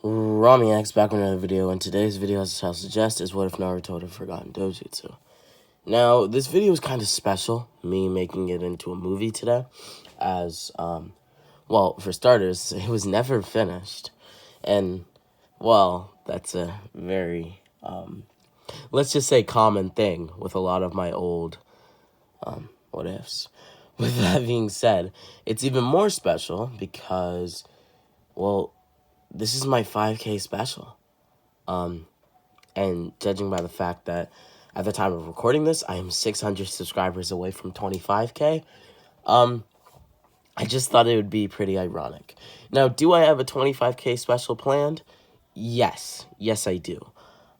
Rami X back with another video, and today's video, as the title suggests, is what if Naruto had forgotten Dojutsu. Now, this video is kind of special, me making it into a movie today, as, well, for starters, it was never finished, and, well, that's a very, let's just say common thing with a lot of my old, what ifs. With that being said, it's even more special because, well, this is my 5K special. And judging by the fact that at the time of recording this, I am 600 subscribers away from 25K, I just thought it would be pretty ironic. Now, do I have a 25K special planned? Yes. Yes, I do.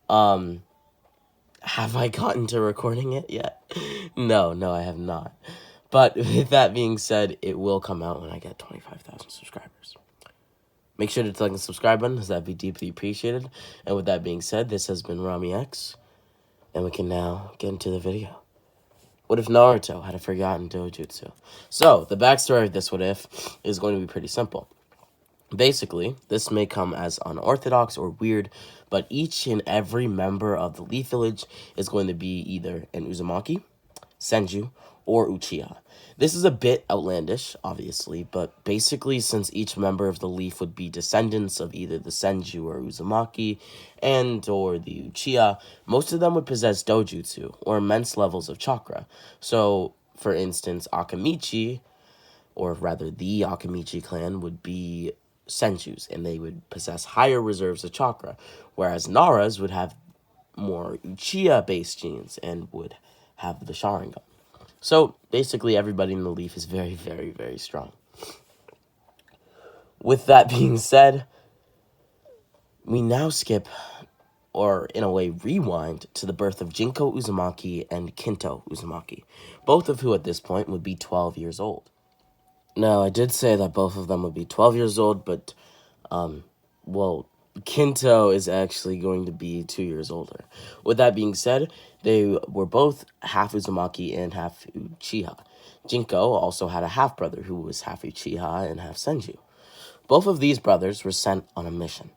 Have I gotten to recording it yet? No, I have not. But with that being said, it will come out when I get 25,000 subscribers. Make sure to click the subscribe button, as that'd be deeply appreciated. And with that being said, this has been Rami X, and we can now get into the video. What if Naruto had forgotten Dojutsu? So, the backstory of this what if is going to be pretty simple. Basically, this may come as unorthodox or weird, but each and every member of the Leaf Village is going to be either an Uzumaki, Senju, or Uchiha. This is a bit outlandish, obviously, but basically, since each member of the Leaf would be descendants of either the Senju or Uzumaki or the Uchiha, most of them would possess Dojutsu, or immense levels of chakra. So, for instance, Akamichi, or rather the Akamichi clan, would be Senjus, and they would possess higher reserves of chakra, whereas Naras would have more Uchiha-based genes and would have the Sharingan. So, basically, everybody in the Leaf is very, very, very strong. With that being said, we now skip, or in a way rewind, to the birth of Jinko Uzumaki and Kinto Uzumaki, both of who at this point would be 12 years old. Now, I did say that both of them would be 12 years old, but, well, Kinto is actually going to be 2 years older. With that being said, they were both half Uzumaki and half Uchiha. Jinko also had a half-brother who was half Uchiha and half Senju. Both of these brothers were sent on a mission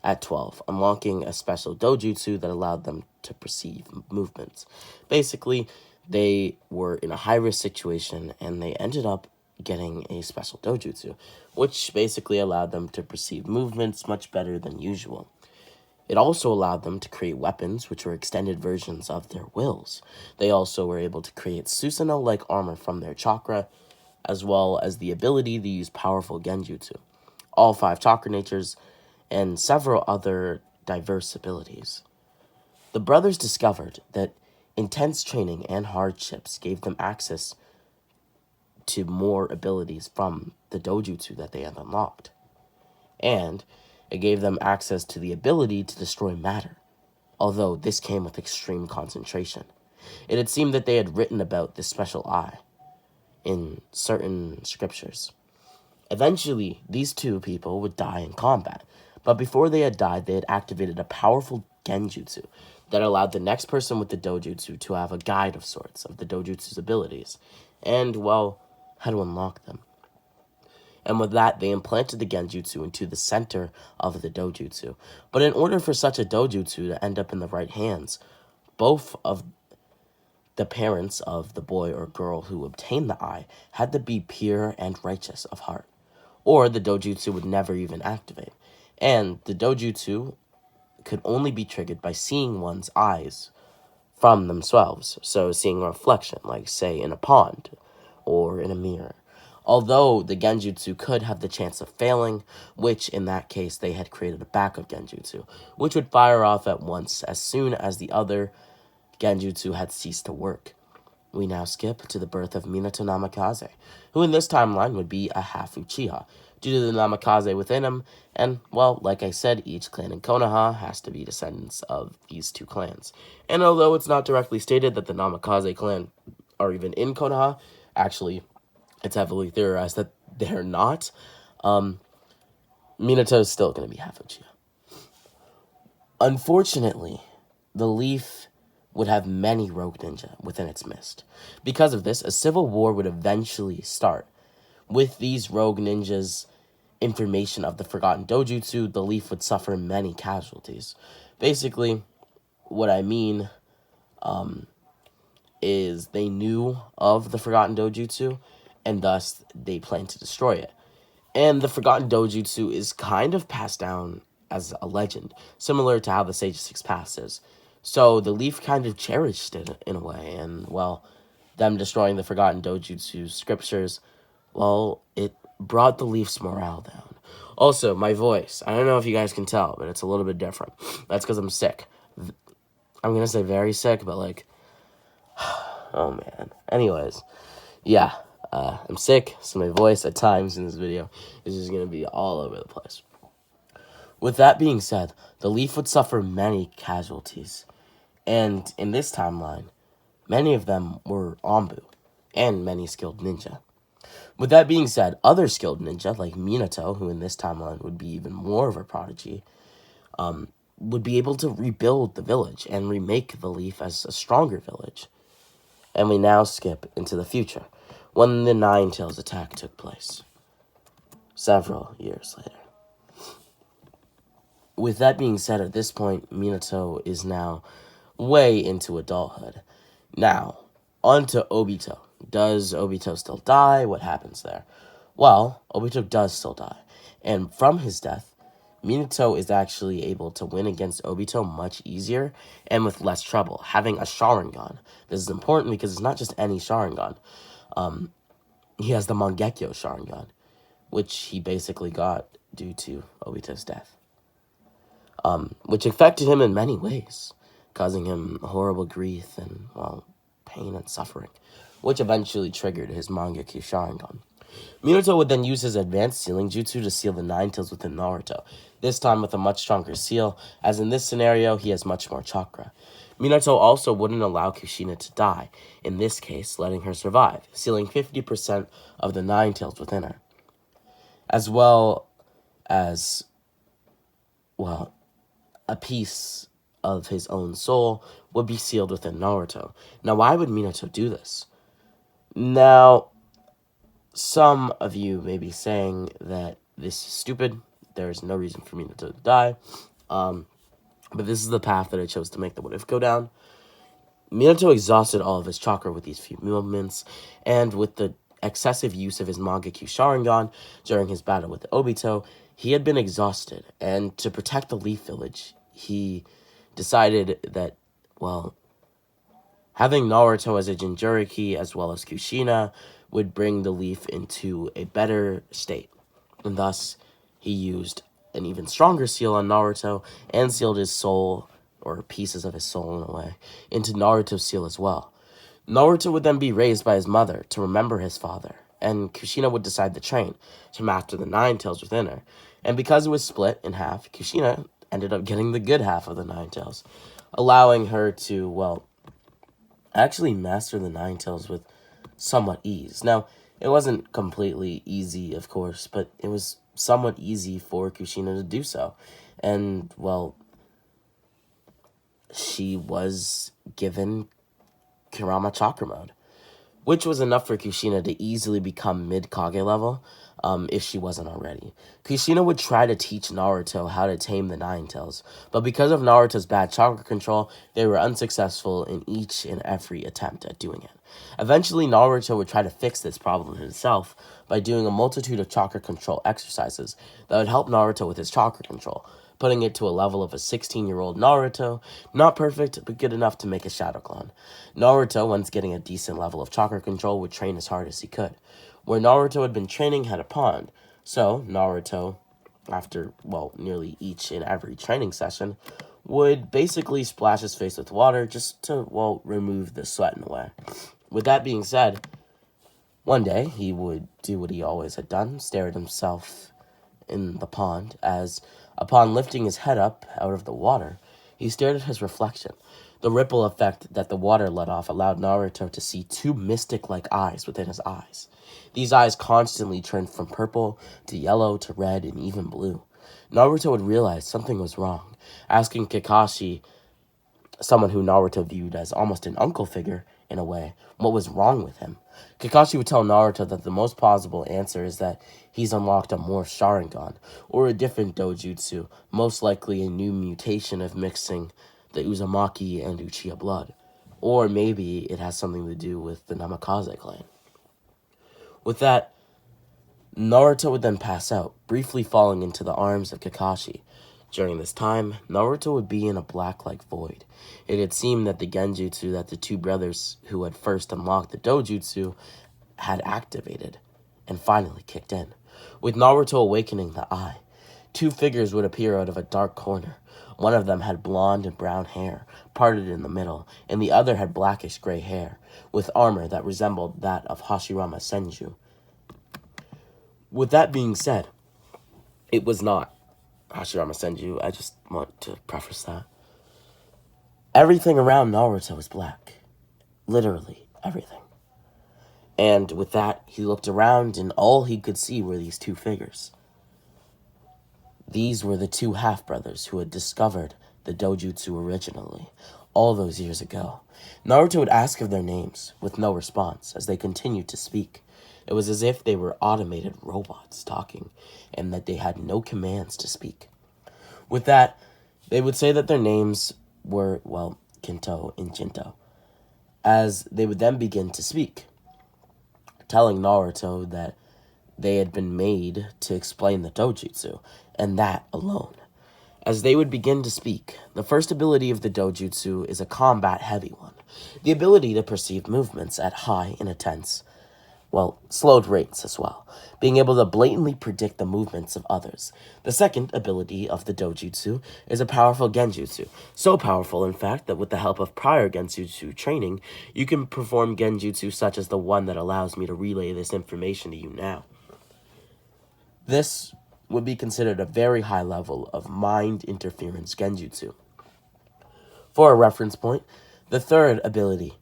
at 12, unlocking a special dojutsu that allowed them to perceive movements. Basically, they were in a high-risk situation, and they ended up getting a special dojutsu, which basically allowed them to perceive movements much better than usual. It also allowed them to create weapons, which were extended versions of their wills. They also were able to create Susanoo-like armor from their chakra, as well as the ability to use powerful genjutsu, all 5 chakra natures, and several other diverse abilities. The brothers discovered that intense training and hardships gave them access to more abilities from the dojutsu that they had unlocked. And it gave them access to the ability to destroy matter, although this came with extreme concentration. It had seemed that they had written about this special eye in certain scriptures. Eventually, these two people would die in combat, but before they had died, they had activated a powerful genjutsu that allowed the next person with the dojutsu to have a guide of sorts of the dojutsu's abilities, and, well, how to unlock them. And with that, they implanted the genjutsu into the center of the dojutsu. But in order for such a dojutsu to end up in the right hands, both of the parents of the boy or girl who obtained the eye had to be pure and righteous of heart, or the dojutsu would never even activate. And the dojutsu could only be triggered by seeing one's eyes from themselves, so seeing a reflection, like, say, in a pond or in a mirror. Although the genjutsu could have the chance of failing, which in that case they had created a backup genjutsu, which would fire off at once as soon as the other genjutsu had ceased to work. We now skip to the birth of Minato Namikaze, who in this timeline would be a half Uchiha, due to the Namikaze within him, and, well, like I said, each clan in Konoha has to be descendants of these two clans. And although it's not directly stated that the Namikaze clan are even in Konoha, actually, it's heavily theorized that they're not, Minato is still going to be half Uchiha. Unfortunately, the Leaf would have many rogue ninja within its midst. Because of this, a civil war would eventually start, with these rogue ninjas information of the Forgotten Dojutsu, the leaf would suffer many casualties. Basically, what I mean is they knew of the Forgotten Dojutsu, and thus they planned to destroy it. And the Forgotten Dojutsu is kind of passed down as a legend, similar to how the Sage of Six Paths is. So the Leaf kind of cherished it in a way, and, well, them destroying the Forgotten Dojutsu scriptures, well, it brought the Leaf's morale down. Also, my voice, I don't know if you guys can tell, but it's a little bit different. That's because I'm sick. I'm going to say very sick, but, like, oh, man. Anyways, yeah, I'm sick, so my voice at times in this video is just going to be all over the place. With that being said, the Leaf would suffer many casualties, and in this timeline, many of them were Anbu, and many skilled ninja. With that being said, other skilled ninja, like Minato, who in this timeline would be even more of a prodigy, would be able to rebuild the village and remake the Leaf as a stronger village. And we now skip into the future, when the Nine Tails attack took place, several years later. With that being said, at this point, Minato is now way into adulthood. Now, on to Obito. Does Obito still die? What happens there? Well, Obito does still die. And from his death, Minato is actually able to win against Obito much easier and with less trouble, having a Sharingan. This is important because it's not just any Sharingan. He has the Mangekyo Sharingan, which he basically got due to Obito's death. Which affected him in many ways, causing him horrible grief and, well, pain and suffering, which eventually triggered his Mangekyo Sharingan. Minato would then use his advanced sealing jutsu to seal the Nine Tails within Naruto, this time with a much stronger seal, as in this scenario, he has much more chakra. Minato also wouldn't allow Kushina to die, in this case, letting her survive, sealing 50% of the Nine Tails within her. As well as, well, a piece of his own soul would be sealed within Naruto. Now, why would Minato do this? Now, some of you may be saying that this is stupid. There's no reason for Minato to die. But this is the path that I chose to make the what if go down. Minato exhausted all of his chakra with these few movements, and with the excessive use of his Mangekyo Sharingan during his battle with Obito, he had been exhausted, and to protect the Leaf Village, he decided that, well, having Naruto as a Jinchuriki as well as Kushina would bring the Leaf into a better state, and thus he used an even stronger seal on Naruto and sealed his soul, or pieces of his soul in a way, into Naruto's seal as well. Naruto would then be raised by his mother to remember his father, and Kushina would decide to train to master the Nine Tails within her. And because it was split in half, Kushina ended up getting the good half of the Nine Tails, allowing her to, well, actually master the Nine Tails with somewhat ease. Now, it wasn't completely easy, of course, but it was somewhat easy for Kushina to do so. And, well, she was given Kurama Chakra Mode, which was enough for Kushina to easily become mid-Kage level, if she wasn't already. Kushina would try to teach Naruto how to tame the Nine Tails, but because of Naruto's bad chakra control, they were unsuccessful in each and every attempt at doing it. Eventually, Naruto would try to fix this problem himself by doing a multitude of chakra control exercises that would help Naruto with his chakra control, putting it to a level of a 16-year-old Naruto, not perfect, but good enough to make a shadow clone. Naruto, once getting a decent level of chakra control, would train as hard as he could. Where Naruto had been training had a pond, so Naruto, after, well, nearly each and every training session, would basically splash his face with water just to, well, remove the sweat in a way. With that being said, one day he would do what he always had done, stare at himself in the pond, as upon lifting his head up out of the water, he stared at his reflection. The ripple effect that the water let off allowed Naruto to see two mystic-like eyes within his eyes. These eyes constantly turned from purple to yellow to red and even blue. Naruto would realize something was wrong, asking Kakashi, someone who Naruto viewed as almost an uncle figure, in a way, what was wrong with him. Kakashi would tell Naruto that the most plausible answer is that he's unlocked a more Sharingan, or a different Dojutsu, most likely a new mutation of mixing the Uzumaki and Uchiha blood. Or maybe it has something to do with the Namikaze clan. With that, Naruto would then pass out, briefly falling into the arms of Kakashi. During this time, Naruto would be in a black-like void. It had seemed that the genjutsu that the two brothers who had first unlocked the dojutsu had activated, and finally kicked in. With Naruto awakening the eye, two figures would appear out of a dark corner. One of them had blonde and brown hair, parted in the middle, and the other had blackish gray hair, with armor that resembled that of Hashirama Senju. With that being said, it was not Hashirama Senju. I just want to preface that. Everything around Naruto was black. Literally everything. And with that, he looked around and all he could see were these two figures. These were the two half-brothers who had discovered the dojutsu originally, all those years ago. Naruto would ask of their names, with no response, as they continued to speak. It was as if they were automated robots talking, and that they had no commands to speak. With that, they would say that their names were, well, Kinto and Jinto, as they would then begin to speak, telling Naruto that they had been made to explain the dojutsu, and that alone. As they would begin to speak, the first ability of the dojutsu is a combat-heavy one, the ability to perceive movements at high and intense, slowed rates as well, being able to blatantly predict the movements of others. The second ability of the dojutsu is a powerful genjutsu, so powerful in fact that with the help of prior genjutsu training, you can perform genjutsu such as the one that allows me to relay this information to you now. This would be considered a very high level of mind interference genjutsu. For a reference point, the third ability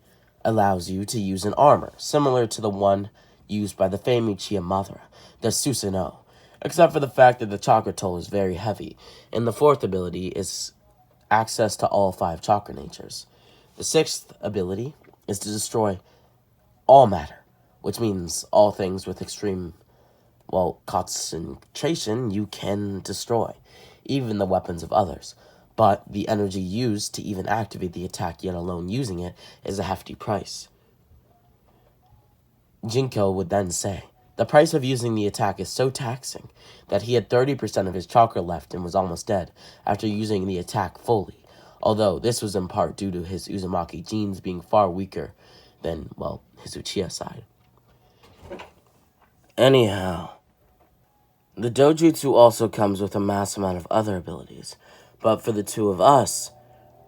allows you to use an armor, similar to the one used by the famed Uchiha Madara, the Susanoo, except for the fact that the chakra toll is very heavy, and the fourth ability is access to all 5 chakra natures. The sixth ability is to destroy all matter, which means all things with extreme, concentration you can destroy, even the weapons of others. But the energy used to even activate the attack, yet alone using it, is a hefty price. Jinko would then say, the price of using the attack is so taxing that he had 30% of his chakra left and was almost dead after using the attack fully, although this was in part due to his Uzumaki genes being far weaker than, his Uchiha side. Anyhow, the dojutsu also comes with a mass amount of other abilities, but for the two of us,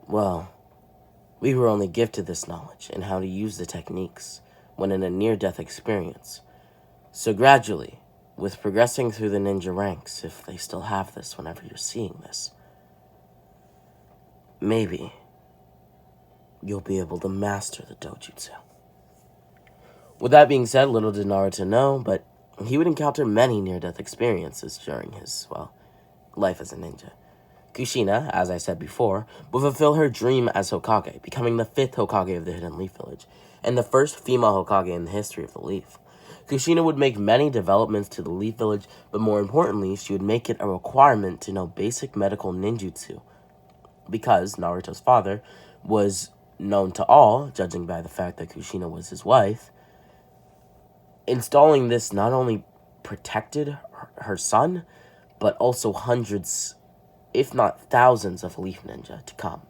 we were only gifted this knowledge and how to use the techniques when in a near-death experience. So gradually, with progressing through the ninja ranks, if they still have this whenever you're seeing this, maybe you'll be able to master the dojutsu. With that being said, little did Naruto know, but he would encounter many near-death experiences during his, life as a ninja. Kushina, as I said before, would fulfill her dream as Hokage, becoming the 5th Hokage of the Hidden Leaf Village, and the first female Hokage in the history of the Leaf. Kushina would make many developments to the Leaf Village, but more importantly, she would make it a requirement to know basic medical ninjutsu, because Naruto's father was known to all, judging by the fact that Kushina was his wife. Installing this not only protected her son, but also hundreds, if not thousands, of Leaf Ninja to come.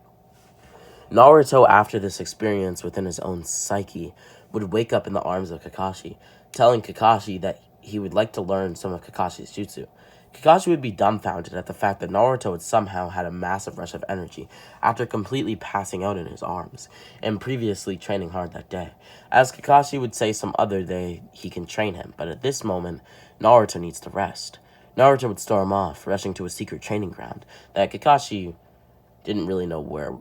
Naruto, after this experience within his own psyche, would wake up in the arms of Kakashi, telling Kakashi that he would like to learn some of Kakashi's jutsu. Kakashi would be dumbfounded at the fact that Naruto had somehow had a massive rush of energy after completely passing out in his arms, and previously training hard that day. As Kakashi would say some other day he can train him, but at this moment, Naruto needs to rest. Naruto would storm off, rushing to a secret training ground that Kakashi didn't really know where,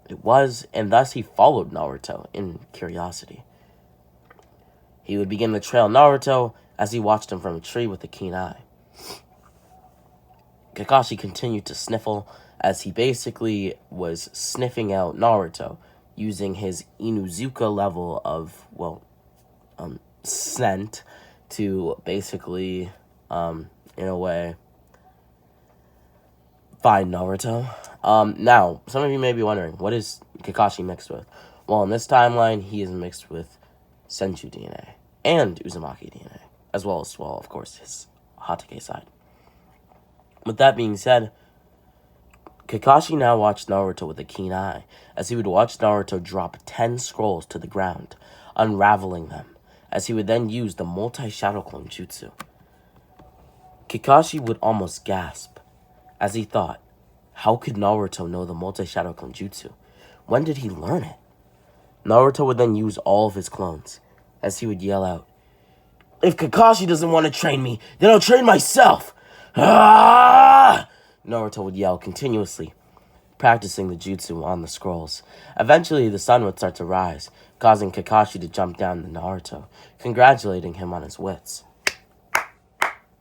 it was, and thus he followed Naruto in curiosity. He would begin to trail Naruto as he watched him from a tree with a keen eye. Kakashi continued to sniffle as he basically was sniffing out Naruto using his Inuzuka level of, scent to basically, in a way, find Naruto. Now, some of you may be wondering, what is Kakashi mixed with? Well, in this timeline, he is mixed with Senju DNA and Uzumaki DNA, as well as, of course, his Hatake side. With that being said, Kakashi now watched Naruto with a keen eye, as he would watch Naruto drop 10 scrolls to the ground, unraveling them, as he would then use the multi-shadow clone jutsu. Kakashi would almost gasp, as he thought, how could Naruto know the multi-shadow clone jutsu? When did he learn it? Naruto would then use all of his clones, as he would yell out, "If Kakashi doesn't want to train me, then I'll train myself! Ah!" Naruto would yell continuously, practicing the jutsu on the scrolls. Eventually, the sun would start to rise, causing Kakashi to jump down to Naruto, congratulating him on his wits.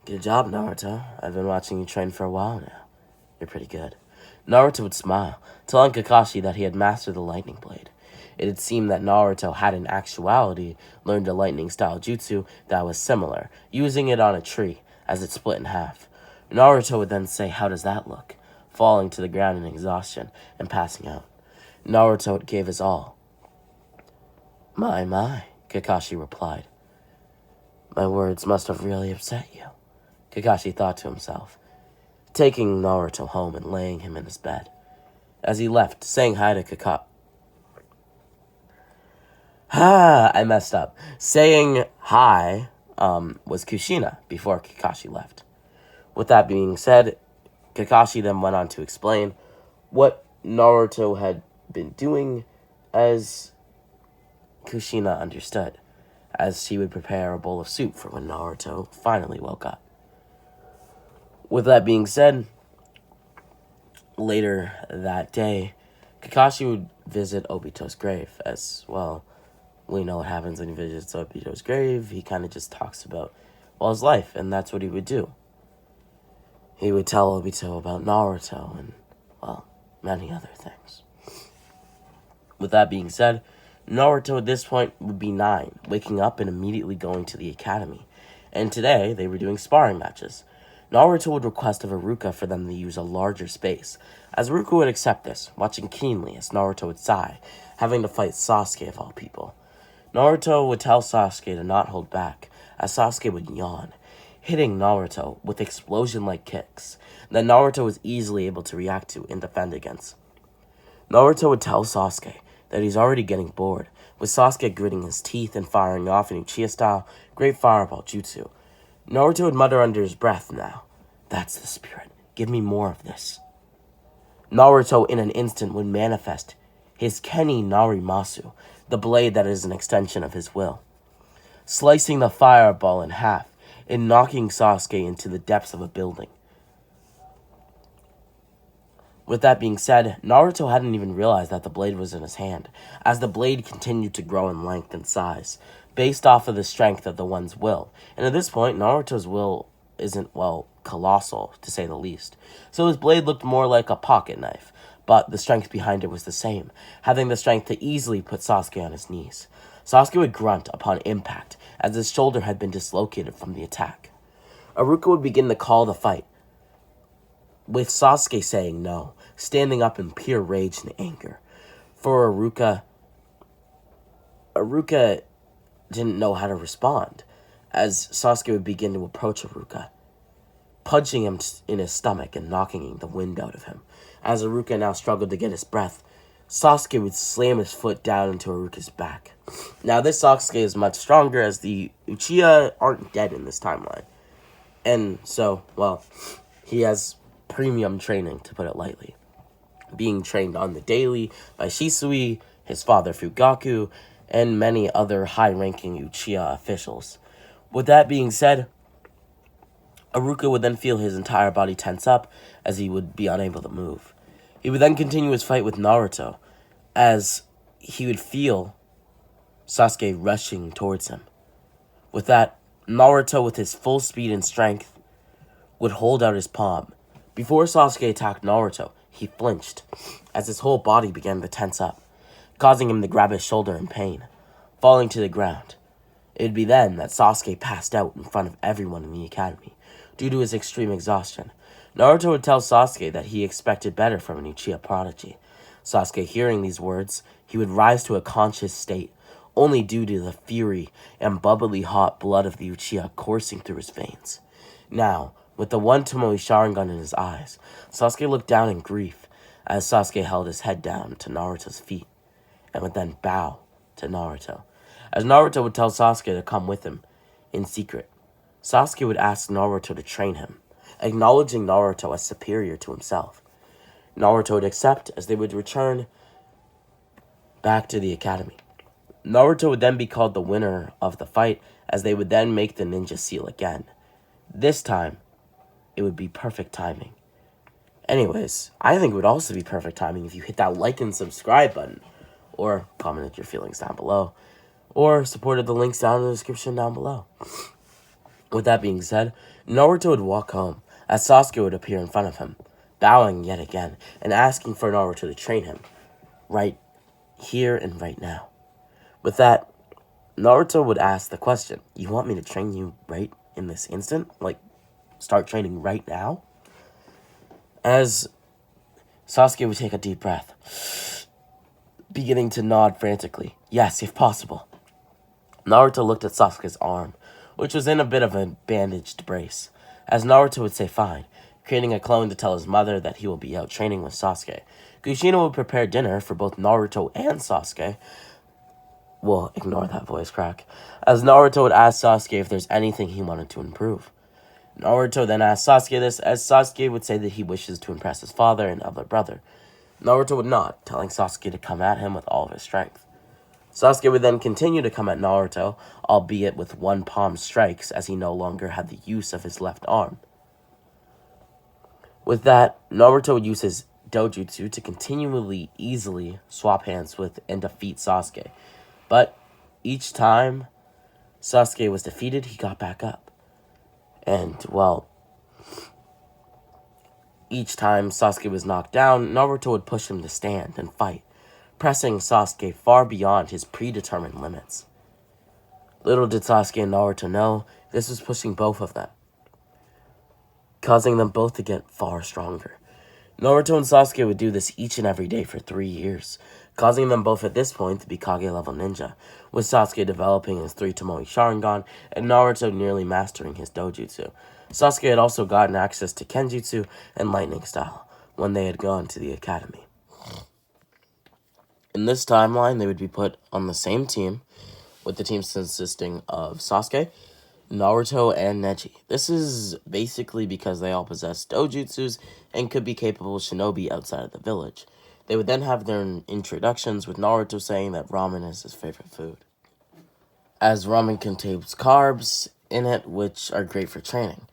"Good job, Naruto. I've been watching you train for a while now. You're pretty good." Naruto would smile, telling Kakashi that he had mastered the lightning blade. It had seemed that Naruto had in actuality learned a lightning-style jutsu that was similar, using it on a tree as it split in half. Naruto would then say, "How does that look?" falling to the ground in exhaustion and passing out. Naruto gave his all. My, Kakashi replied. "My words must have really upset you," Kakashi thought to himself, taking Naruto home and laying him in his bed. As he left, saying hi to Kakashi. I messed up. Saying hi was Kushina before Kakashi left. With that being said, Kakashi then went on to explain what Naruto had been doing, as Kushina understood, as she would prepare a bowl of soup for when Naruto finally woke up. With that being said, later that day, Kakashi would visit Obito's grave, as, we know what happens when he visits Obito's grave. He kind of just talks about, his life, and that's what he would do. He would tell Obito about Naruto and, many other things. With that being said, Naruto at this point would be 9, waking up and immediately going to the academy. And today, they were doing sparring matches. Naruto would request of Iruka for them to use a larger space, as Iruka would accept this, watching keenly as Naruto would sigh, having to fight Sasuke of all people. Naruto would tell Sasuke to not hold back, as Sasuke would yawn, hitting Naruto with explosion-like kicks that Naruto was easily able to react to and defend against. Naruto would tell Sasuke that he's already getting bored, with Sasuke gritting his teeth and firing off an Uchiha-style Great Fireball Jutsu. Naruto would mutter under his breath now, "That's the spirit. Give me more of this." Naruto in an instant would manifest his Keni Narimasu, the blade that is an extension of his will, slicing the fireball in half and knocking Sasuke into the depths of a building. With that being said, Naruto hadn't even realized that the blade was in his hand, as the blade continued to grow in length and size, based off of the strength of the one's will. And at this point, Naruto's will isn't, colossal, to say the least. So his blade looked more like a pocket knife, but the strength behind it was the same, having the strength to easily put Sasuke on his knees. Sasuke would grunt upon impact, as his shoulder had been dislocated from the attack. Iruka would begin to call the fight, with Sasuke saying no, standing up in pure rage and anger. For Iruka didn't know how to respond, as Sasuke would begin to approach Iruka, punching him in his stomach and knocking the wind out of him. As Iruka now struggled to get his breath, Sasuke would slam his foot down into Iruka's back. Now, this Sasuke is much stronger, as the Uchiha aren't dead in this timeline. And so, he has premium training, to put it lightly, being trained on the daily by Shisui, his father Fugaku, and many other high-ranking Uchiha officials. With that being said, Iruka would then feel his entire body tense up, as he would be unable to move. He would then continue his fight with Naruto, as he would feel Sasuke rushing towards him. With that, Naruto, with his full speed and strength, would hold out his palm. Before Sasuke attacked Naruto, he flinched, as his whole body began to tense up. causing him to grab his shoulder in pain, falling to the ground. It would be then that Sasuke passed out in front of everyone in the academy, due to his extreme exhaustion. Naruto would tell Sasuke that he expected better from an Uchiha prodigy. Sasuke, hearing these words, he would rise to a conscious state, only due to the fury and bubbly hot blood of the Uchiha coursing through his veins. Now, with the one Tomoe Sharingan in his eyes, Sasuke looked down in grief as Sasuke held his head down to Naruto's feet, and would then bow to Naruto, as Naruto would tell Sasuke to come with him in secret. Sasuke would ask Naruto to train him, acknowledging Naruto as superior to himself. Naruto would accept as they would return back to the academy. Naruto would then be called the winner of the fight, as they would then make the ninja seal again. This time, it would be perfect timing. Anyways, I think it would also be perfect timing if you hit that like and subscribe button, or commented your feelings down below, or supported the links down in the description down below. With that being said, Naruto would walk home, as Sasuke would appear in front of him, bowing yet again, and asking for Naruto to train him, right here and right now. With that, Naruto would ask the question, "You want me to train you right in this instant? Like, start training right now?" As Sasuke would take a deep breath, beginning to nod frantically. Yes, if possible. Naruto looked at Sasuke's arm, which was in a bit of a bandaged brace, as Naruto would say fine, creating a clone to tell his mother that he will be out training with Sasuke. Kushina would prepare dinner for both Naruto and Sasuke. We'll ignore that voice crack, as Naruto would ask Sasuke if there's anything he wanted to improve. Naruto then asked Sasuke this, as Sasuke would say that he wishes to impress his father and other brother. Naruto would nod, telling Sasuke to come at him with all of his strength. Sasuke would then continue to come at Naruto, albeit with one palm strikes, as he no longer had the use of his left arm. With that, Naruto would use his Dojutsu to continually easily swap hands with and defeat Sasuke. But each time Sasuke was defeated, he got back up. And, well, each time Sasuke was knocked down, Naruto would push him to stand and fight, pressing Sasuke far beyond his predetermined limits. Little did Sasuke and Naruto know, this was pushing both of them, causing them both to get far stronger. Naruto and Sasuke would do this each and every day for 3 years, causing them both at this point to be Kage-level ninja, with Sasuke developing his 3 Tomoe Sharingan and Naruto nearly mastering his Dojutsu. Sasuke had also gotten access to Kenjutsu and Lightning Style when they had gone to the academy. In this timeline, they would be put on the same team, with the teams consisting of Sasuke, Naruto, and Neji. This is basically because they all possess Dojutsus and could be capable shinobi outside of the village. They would then have their introductions, with Naruto saying that ramen is his favorite food, as ramen contains carbs in it, which are great for training,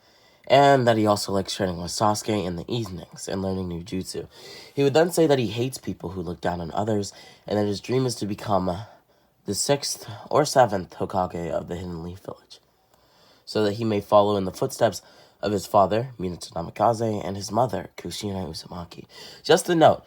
and that he also likes training with Sasuke in the evenings and learning new jutsu. He would then say that he hates people who look down on others, and that his dream is to become the 6th or 7th Hokage of the Hidden Leaf Village, so that he may follow in the footsteps of his father, Minato Namikaze, and his mother, Kushina Uzumaki. Just a note,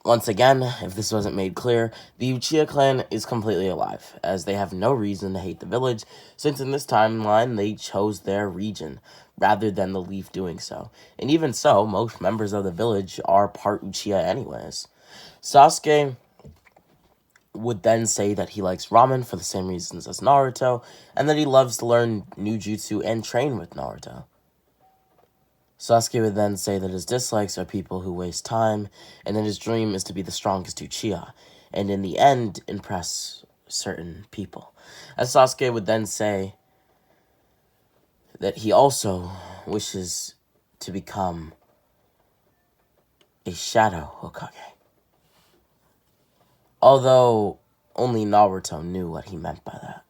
once again, if this wasn't made clear, the Uchiha clan is completely alive, as they have no reason to hate the village, since in this timeline they chose their region, rather than the Leaf doing so. And even so, most members of the village are part Uchiha anyways. Sasuke would then say that he likes ramen for the same reasons as Naruto, and that he loves to learn new jutsu and train with Naruto. Sasuke would then say that his dislikes are people who waste time, and that his dream is to be the strongest Uchiha, and in the end, impress certain people. As Sasuke would then say that he also wishes to become a Shadow Hokage. Although only Naruto knew what he meant by that.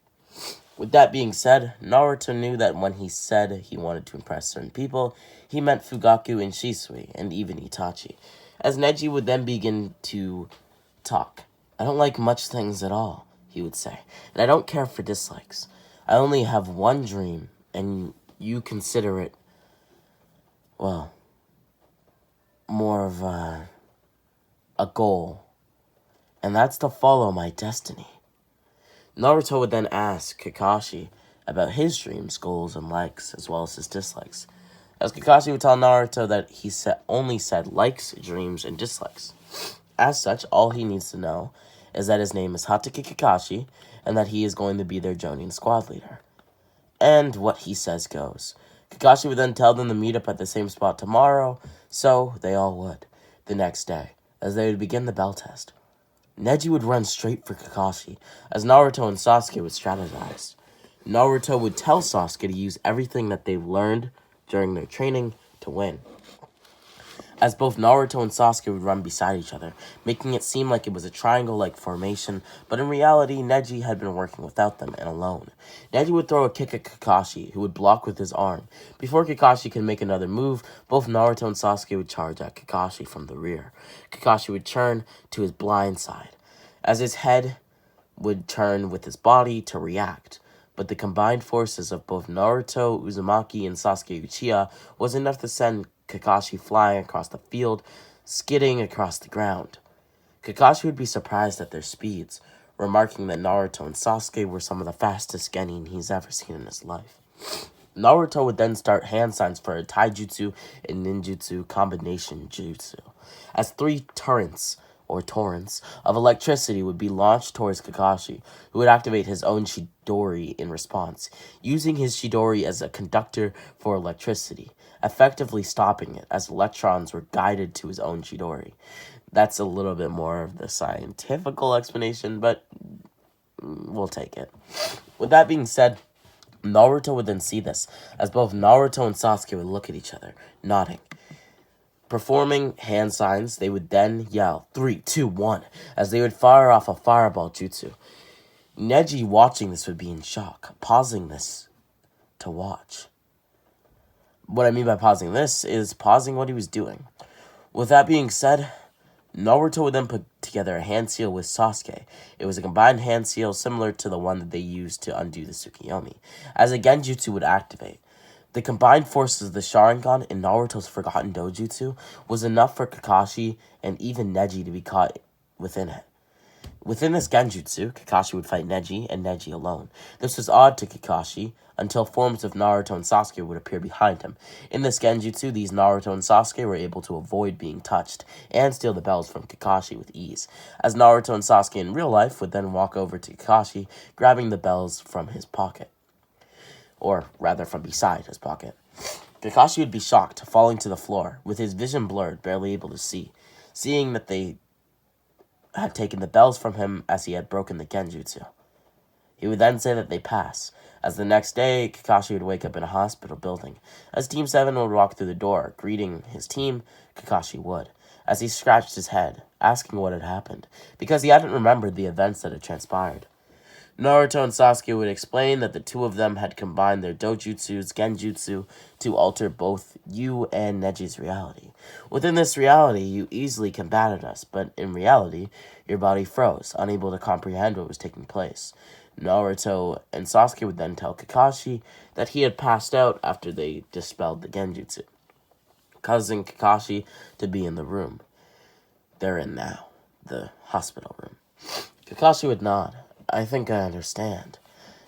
With that being said, Naruto knew that when he said he wanted to impress certain people, he meant Fugaku and Shisui, and even Itachi. As Neji would then begin to talk. "I don't like much things at all," he would say, "and I don't care for dislikes. I only have one dream, and you consider it, well, more of a goal. and that's to follow my destiny. Naruto would then ask Kakashi about his dreams, goals, and likes, as well as his dislikes. As Kakashi would tell Naruto that he only said likes, dreams, and dislikes. As such, all he needs to know is that his name is Hatake Kakashi, and that he is going to be their Jonin squad leader. And what he says goes. Kakashi would then tell them to meet up at the same spot tomorrow, so they all would, the next day, as they would begin the bell test. Neji would run straight for Kakashi, as Naruto and Sasuke would strategize. Naruto would tell Sasuke to use everything that they've learned during their training to win. As both Naruto and Sasuke would run beside each other, making it seem like it was a triangle-like formation, but in reality, Neji had been working without them and alone. Neji would throw a kick at Kakashi, who would block with his arm. Before Kakashi could make another move, both Naruto and Sasuke would charge at Kakashi from the rear. Kakashi would turn to his blind side, as his head would turn with his body to react. But the combined forces of both Naruto, Uzumaki, and Sasuke Uchiha was enough to send Kakashi flying across the field, skidding across the ground. Kakashi would be surprised at their speeds, remarking that Naruto and Sasuke were some of the fastest genin he's ever seen in his life. Naruto would then start hand signs for a taijutsu and ninjutsu combination jutsu, as 3 torrents of electricity would be launched towards Kakashi, who would activate his own Chidori in response, using his Chidori as a conductor for electricity, effectively stopping it as electrons were guided to his own Chidori. That's a little bit more of the scientifical explanation, but we'll take it. With that being said, Naruto would then see this, as both Naruto and Sasuke would look at each other, nodding. Performing hand signs, they would then yell 3, 2, 1, as they would fire off a fireball jutsu. Neji, watching this, would be in shock, pausing this to watch. What I mean by pausing this is pausing what he was doing. With that being said, Naruto would then put together a hand seal with Sasuke. It was a combined hand seal similar to the one that they used to undo the Tsukiyomi, as a genjutsu would activate. The combined forces of the Sharingan and Naruto's forgotten Dojutsu was enough for Kakashi and even Neji to be caught within it. Within this genjutsu, Kakashi would fight Neji and Neji alone. This was odd to Kakashi until forms of Naruto and Sasuke would appear behind him. In this genjutsu, these Naruto and Sasuke were able to avoid being touched and steal the bells from Kakashi with ease, as Naruto and Sasuke in real life would then walk over to Kakashi, grabbing the bells from his pocket. Or rather from beside his pocket. Kakashi would be shocked, falling to the floor, with his vision blurred, barely able to see, seeing that they had taken the bells from him as he had broken the genjutsu. He would then say that they pass, as the next day, Kakashi would wake up in a hospital building. As Team 7 would walk through the door, greeting his team, Kakashi would, as he scratched his head, asking what had happened, because he hadn't remembered the events that had transpired. Naruto and Sasuke would explain that the two of them had combined their dojutsus, genjutsu, to alter both you and Neji's reality. Within this reality, you easily combated us, but in reality, your body froze, unable to comprehend what was taking place. Naruto and Sasuke would then tell Kakashi that he had passed out after they dispelled the genjutsu, causing Kakashi to be in the room they're in now, the hospital room. Kakashi would nod. I think I understand.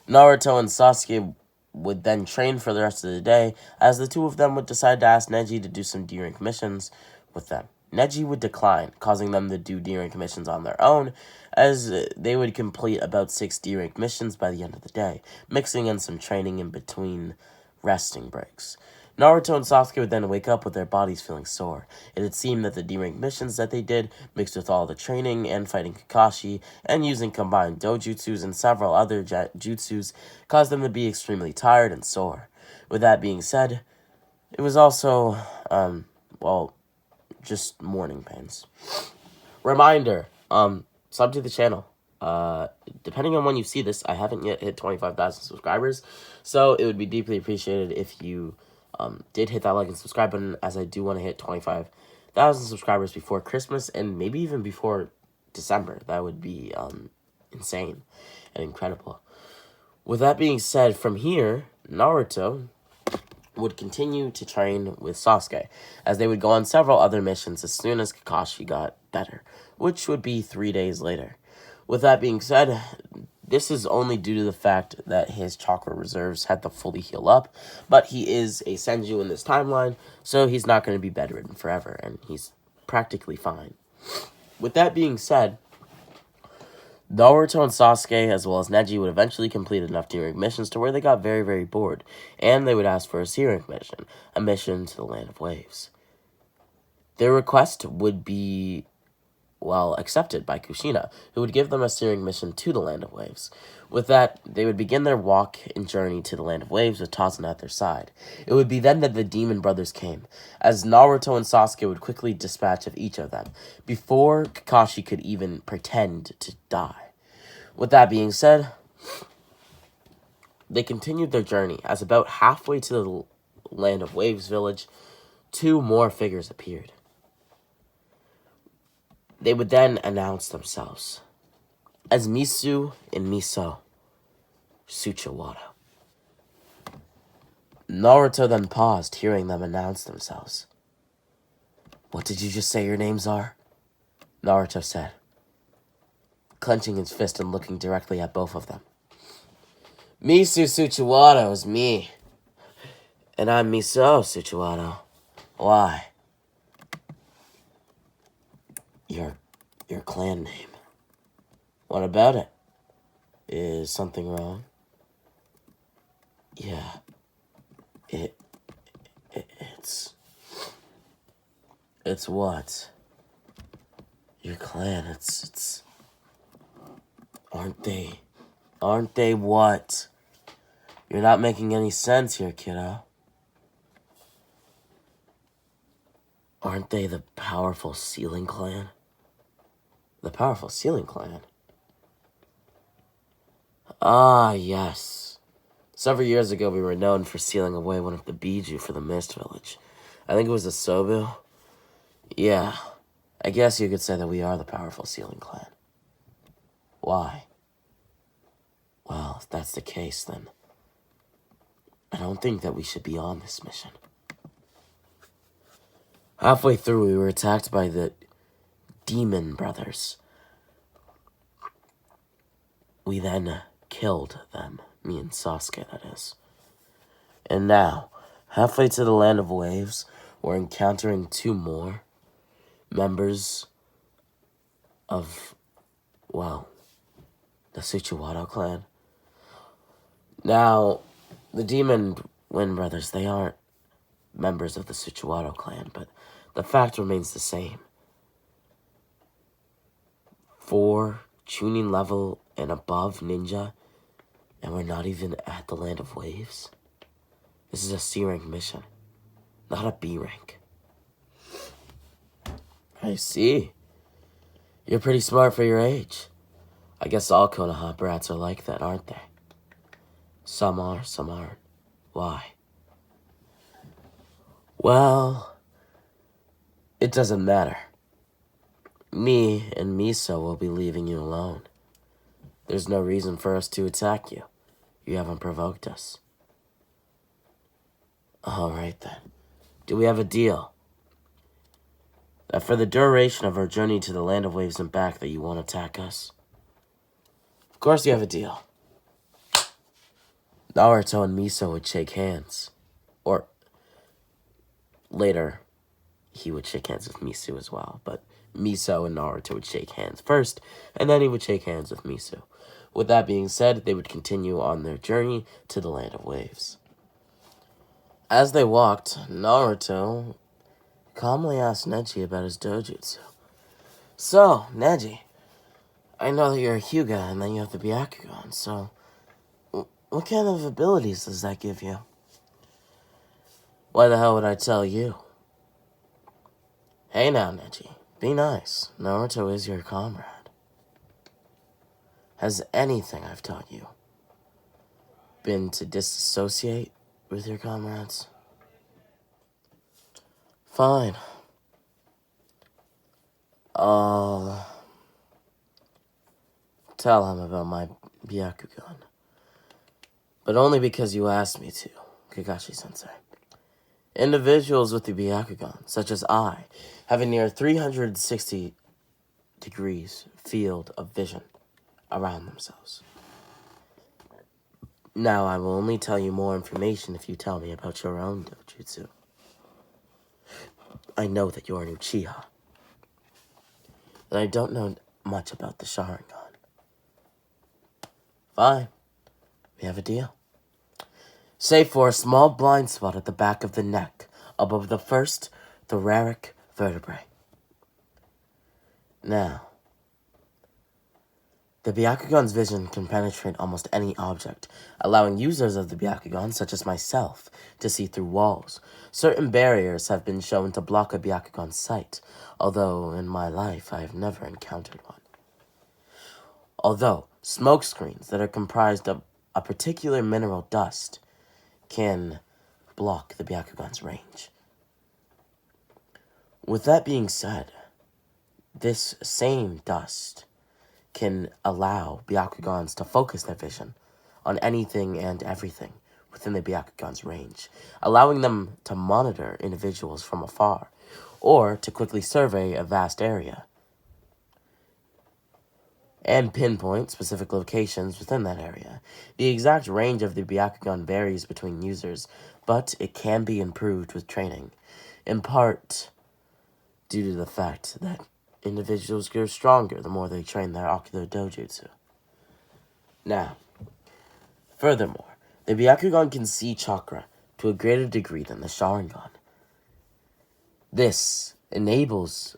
Naruto and Sasuke would then train for the rest of the day, as the two of them would decide to ask Neji to do some D-rank missions with them. Neji would decline, causing them to do D-rank missions on their own, as they would complete about 6 D-rank missions by the end of the day, mixing in some training in between resting breaks. Naruto and Sasuke would then wake up with their bodies feeling sore. It had seemed that the D-rank missions that they did, mixed with all the training and fighting Kakashi, and using combined dojutsus and several other jutsus, caused them to be extremely tired and sore. With that being said, it was also, just morning pains. Reminder, sub to the channel. Depending on when you see this, I haven't yet hit 25,000 subscribers, so it would be deeply appreciated if you did hit that like and subscribe button, as I do want to hit 25,000 subscribers before Christmas, and maybe even before December. That would be insane and incredible. With that being said, from here, Naruto would continue to train with Sasuke, as they would go on several other missions as soon as Kakashi got better, which would be 3 days later. With that being said, this is only due to the fact that his chakra reserves had to fully heal up, but he is a Senju in this timeline, so he's not going to be bedridden forever, and he's practically fine. With that being said, Naruto and Sasuke, as well as Neji, would eventually complete enough Deering missions to where they got very, very bored, and they would ask for a Searing mission, a mission to the Land of Waves. Their request would be, well, accepted by Kushina, who would give them a Searing mission to the Land of Waves. With that, they would begin their walk and journey to the Land of Waves with Tazuna at their side. It would be then that the Demon Brothers came, as Naruto and Sasuke would quickly dispatch of each of them, before Kakashi could even pretend to die. With that being said, they continued their journey, as about halfway to the Land of Waves village, 2 more figures appeared. They would then announce themselves as Misu and Miso Tsuchiwado. Naruto then paused, hearing them announce themselves. "What did you just say your names are?" Naruto said, clenching his fist and looking directly at both of them. "Misu Tsuchiwado is me, and I'm Miso Tsuchiwado. Why?" Your clan name. What about it? Is something wrong? Yeah. It's what? Your clan, it's... Aren't they what? You're not making any sense here, kiddo. Aren't they the powerful Ceiling Clan? The powerful Ceiling Clan? Ah, yes. Several years ago, we were known for sealing away one of the Biju for the Mist Village. I think it was a Sobu. Yeah, I guess you could say that we are the powerful Ceiling Clan. Why? Well, if that's the case, then I don't think that we should be on this mission. Halfway through, we were attacked by the Demon Brothers. We then killed them, me and Sasuke, that is. And now, halfway to the Land of Waves, we're encountering 2 more members of, well, the Tsuchiwado clan. Now, the Demon Wind Brothers, they aren't members of the Tsuchiwado clan, but the fact remains the same. 4 tuning level and above ninja, and we're not even at the Land of Waves? This is a C rank mission, not a B rank. I see. You're pretty smart for your age. I guess all Konoha brats are like that, aren't they? Some are, some aren't. Why? Well, it doesn't matter. Me and Miso will be leaving you alone. There's no reason for us to attack you. You haven't provoked us. Alright then. Do we have a deal? That for the duration of our journey to the Land of Waves and back that you won't attack us? Of course you have a deal. Naruto and Miso would shake hands. Or, later, he would shake hands with Miso as well. But Miso and Naruto would shake hands first, and then he would shake hands with Miso. With that being said, they would continue on their journey to the Land of Waves. As they walked, Naruto calmly asked Neji about his dojutsu. "So, Neji, I know that you're a Hyuga and then you have the Byakugan, so what kind of abilities does that give you?" "Why the hell would I tell you?" "Hey now, Neji, be nice. Naruto is your comrade. Has anything I've taught you been to disassociate with your comrades?" "Fine. I'll tell him about my Byakugan. But only because you asked me to, Kakashi-sensei. Individuals with the Byakugan, such as I, have a near 360 degrees field of vision around themselves. Now, I will only tell you more information if you tell me about your own Dojutsu. I know that you're an Uchiha, and I don't know much about the Sharingan. Fine, we have a deal. Save for a small blind spot at the back of the neck, above the first thoracic vertebrae. Now, the Byakugan's vision can penetrate almost any object, allowing users of the Byakugan, such as myself, to see through walls. Certain barriers have been shown to block a Byakugan's sight, although in my life I have never encountered one. Although smoke screens that are comprised of a particular mineral dust can block the Byakugan's range. With that being said, this same dust can allow Byakugans to focus their vision on anything and everything within the Byakugan's range, allowing them to monitor individuals from afar, or to quickly survey a vast area and pinpoint specific locations within that area. The exact range of the Byakugan varies between users, but it can be improved with training, in part due to the fact that individuals grow stronger the more they train their ocular dojutsu. Now, furthermore, the Byakugan can see chakra to a greater degree than the Sharingan. This enables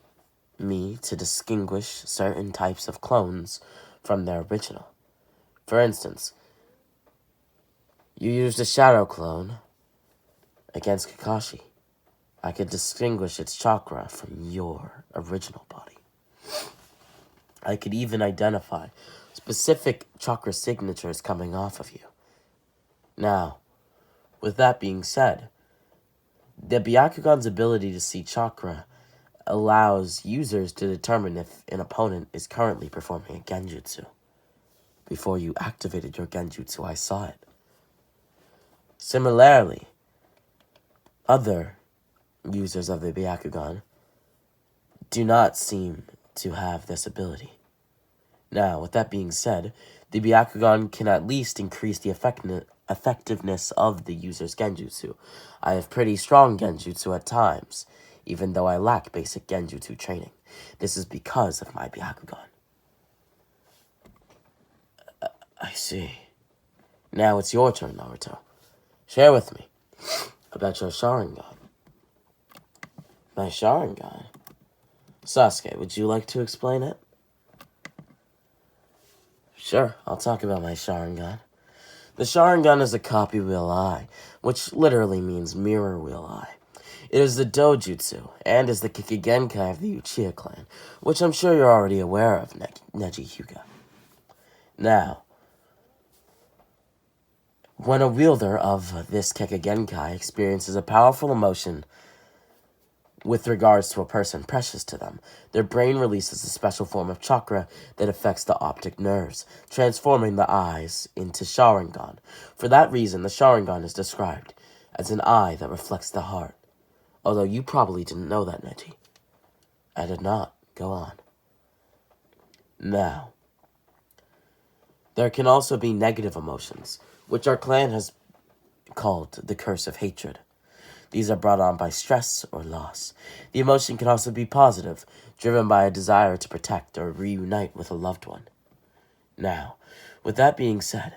me to distinguish certain types of clones from their original. For instance, you used a shadow clone against Kakashi. I could distinguish its chakra from your original body. I could even identify specific chakra signatures coming off of you. Now, with that being said, the Byakugan's ability to see chakra allows users to determine if an opponent is currently performing a genjutsu. Before you activated your genjutsu, I saw it. Similarly, other users of the Byakugan do not seem to have this ability. Now, with that being said, the Byakugan can at least increase the effectiveness of the user's genjutsu. I have pretty strong genjutsu at times, even though I lack basic genjutsu training. This is because of my Byakugan. I see. Now it's your turn, Naruto. Share with me about your Sharingan. My Sharingan? Sasuke, would you like to explain it? Sure, I'll talk about my Sharingan. The Sharingan is a copy wheel eye, which literally means mirror wheel eye. It is the Dojutsu, and is the Kikigenkai of the Uchiha clan, which I'm sure you're already aware of, Neji Hyuga. Now, when a wielder of this Kikigenkai experiences a powerful emotion with regards to a person precious to them, their brain releases a special form of chakra that affects the optic nerves, transforming the eyes into Sharingan. For that reason, the Sharingan is described as an eye that reflects the heart. Although you probably didn't know that, Neji. I did not. Go on. Now, there can also be negative emotions, which our clan has called the curse of hatred. These are brought on by stress or loss. The emotion can also be positive, driven by a desire to protect or reunite with a loved one. Now, with that being said,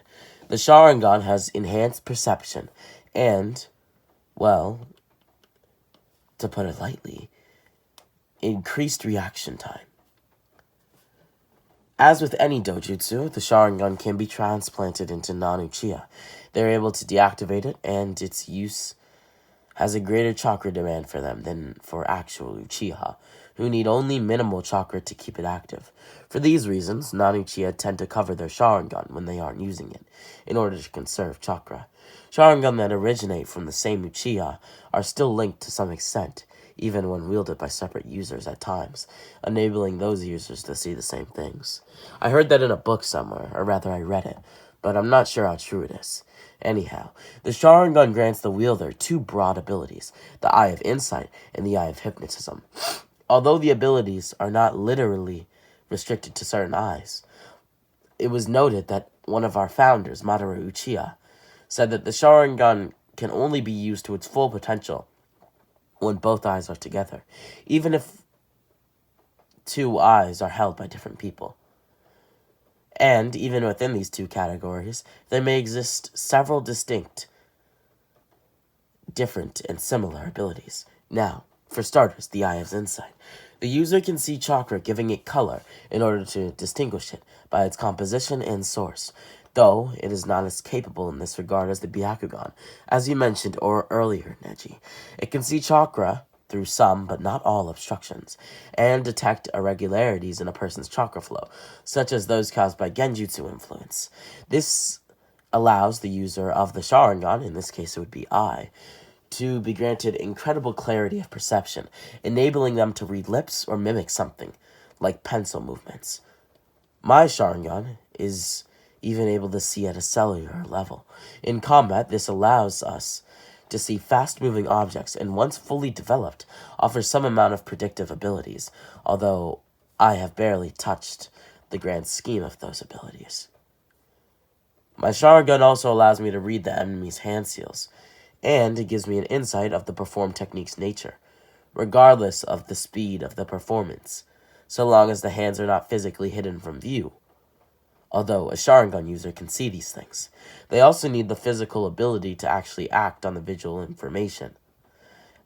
the Sharingan has enhanced perception and, well, to put it lightly, increased reaction time. As with any dojutsu, the Sharingan can be transplanted into non-Uchiha. They're able to deactivate it, and its use has a greater chakra demand for them than for actual Uchiha, who need only minimal chakra to keep it active. For these reasons, non-Uchiha tend to cover their Sharingan when they aren't using it, in order to conserve chakra. Sharingan that originate from the same Uchiha are still linked to some extent, even when wielded by separate users at times, enabling those users to see the same things. I heard that in a book somewhere, or rather I read it, but I'm not sure how true it is. Anyhow, the Sharingan grants the wielder two broad abilities, the Eye of Insight and the Eye of Hypnotism. Although the abilities are not literally restricted to certain eyes. It was noted that one of our founders, Madara Uchiha, said that the Sharingan can only be used to its full potential when both eyes are together, even if two eyes are held by different people. And even within these two categories, there may exist several distinct, different, and similar abilities. Now, for starters, the Eye of Insight. The user can see chakra, giving it color in order to distinguish it by its composition and source, though it is not as capable in this regard as the Byakugan, as you mentioned earlier, Neji. It can see chakra through some, but not all, obstructions, and detect irregularities in a person's chakra flow, such as those caused by genjutsu influence. This allows the user of the Sharingan, in this case it would be Eye, to be granted incredible clarity of perception, enabling them to read lips or mimic something, like pencil movements. My Sharingan is even able to see at a cellular level. In combat, this allows us to see fast-moving objects, and once fully developed, offers some amount of predictive abilities, although I have barely touched the grand scheme of those abilities. My Sharingan also allows me to read the enemy's hand seals, and it gives me an insight of the performed technique's nature, regardless of the speed of the performance, so long as the hands are not physically hidden from view. Although a Sharingan user can see these things, they also need the physical ability to actually act on the visual information.